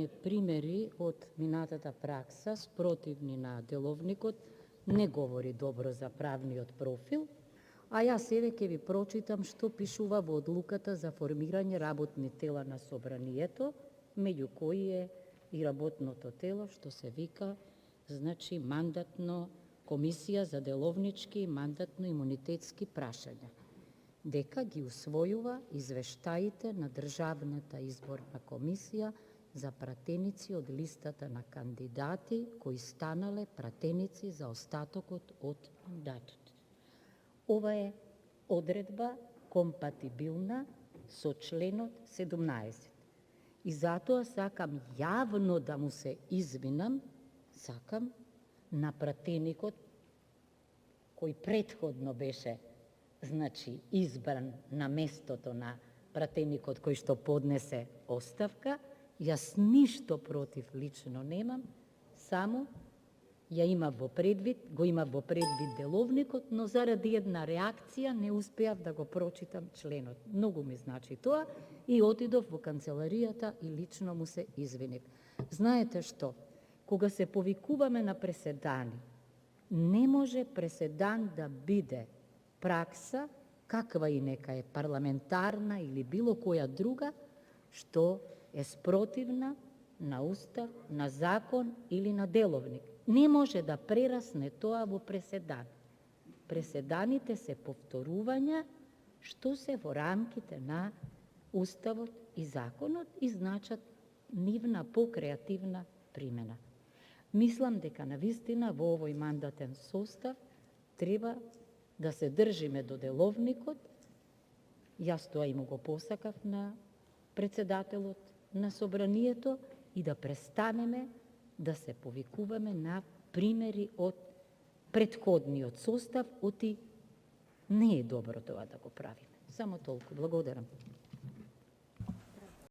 имаме примери од минатата пракса спротивни на деловникот, не говори добро за правниот профил, а јас еве ќе ви прочитам што пишува во одлуката за формирање работни тела на собранието, меѓу кои е и работното тело што се вика, значи, мандатно комисија за деловнички и мандатно-имунитетски прашања, дека ги усвојува извештаите на Државната изборна комисија за пратеници од листата на кандидати кои станале пратеници за остатокот од мандатот. Ова е одредба компатибилна со членот 17. И затоа сакам јавно да му се извинам, сакам на пратеникот кој претходно беше, значи, избран на местото на пратеникот кој што поднесе оставка. Јас ништо против лично немам, само го имав во предвид деловникот, но заради една реакција не успеав да го прочитам членот. Многу ми значи тоа и отидов во канцеларијата и лично му се извинив. Знаете што? Кога се повикуваме на преседани, не може преседан да биде пракса, каква и нека е, парламентарна или било која друга, што е спротивна на устав, на закон или на деловник. Не може да прерасне тоа во преседан. Преседаните се повторувања што се во рамките на уставот и законот и значат нивна покреативна примена. Мислам дека навистина во овој мандатен состав треба да се држиме до деловникот. Јас тоа и му го посакав на председателот на собранието и да престанеме да се повикуваме на примери од претходниот состав, оти не е добро тоа да го правиме. Само толку. Благодарам.